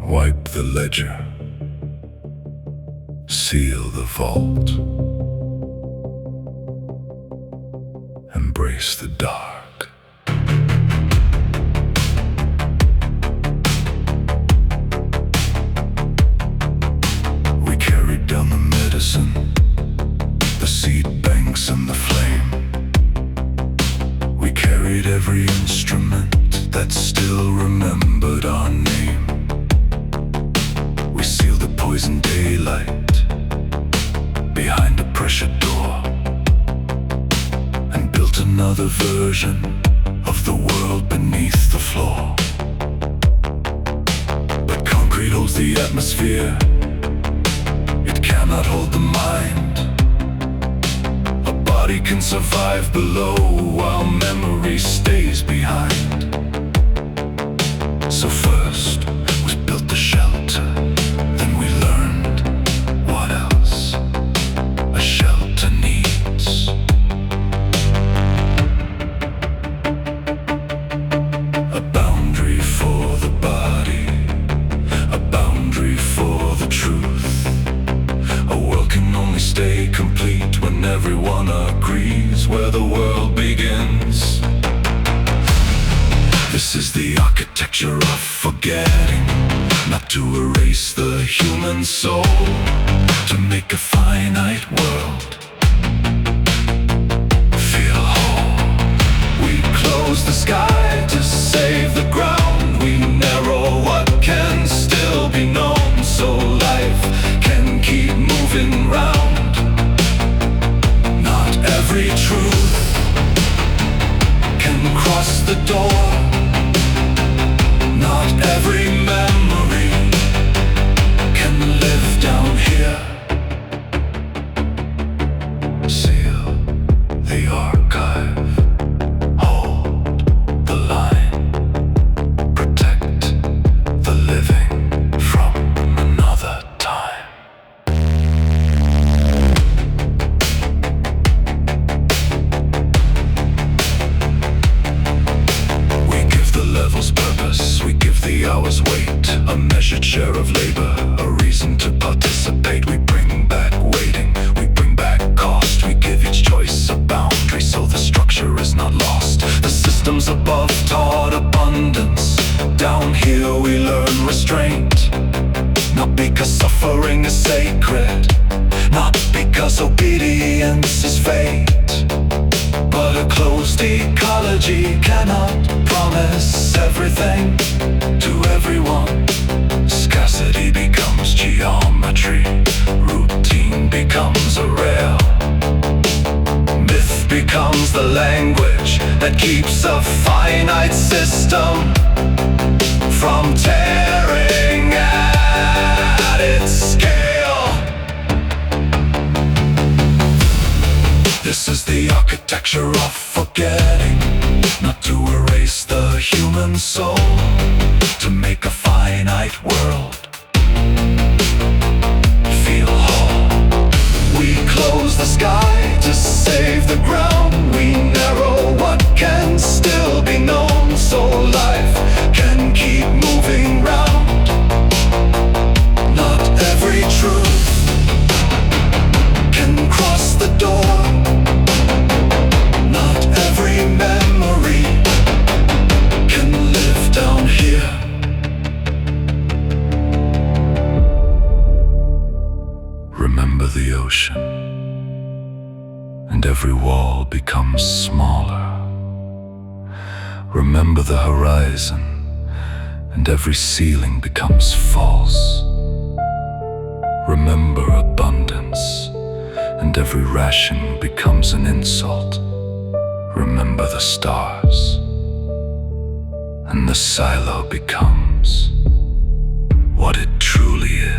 Wipe the ledger, seal the vault, embrace the dark. We carried down the medicine, the seed banks and the flame. We carried every instrument that still remembered our name. We sealed the poison daylight behind a pressure door and built another version of the world beneath the floor. But concrete holds the atmosphere, it cannot hold the mind. A body can survive below while memory stays behind. So first we built the shelter, then we learned what else a shelter needs. A boundary for the body, a boundary for the truth. A world can only stay complete when everyone agrees where the world begins. This is the architecture of forgetting, not to erase the human soul, to make a finite world feel whole. We close the sky to save the ground. We narrow what can still be known, so life can keep moving round. Not every truth can cross the door. Not every memory can live down here. Seal the archive, hold the line, protect the living from another time. We give the levels purpose, we give the hours weight, a measured share of labor, a reason to participate. We bring back waiting, we bring back cost, we give each choice a boundary so the structure is not lost. The systems above taught abundance, down here we learn restraint. Not because suffering is sacred, not because obedience is fate, but a closed ecology cannot promise everything to everyone. Scarcity becomes geometry, routine becomes a rail. Myth becomes the language that keeps a finite system from tearing at its scale. This is the architecture of forgetting, not to erase the human soul, to make a finite world feel whole. We close the sky to save the ground. We narrow what can still be known, so life can keep moving round. Not every truth can cross the door. Not every memory can live down here. Remember the ocean, and every wall becomes smaller. Remember the horizon, and every ceiling becomes false. Remember abundance, and every ration becomes an insult. Remember the stars, and the silo becomes what it truly is.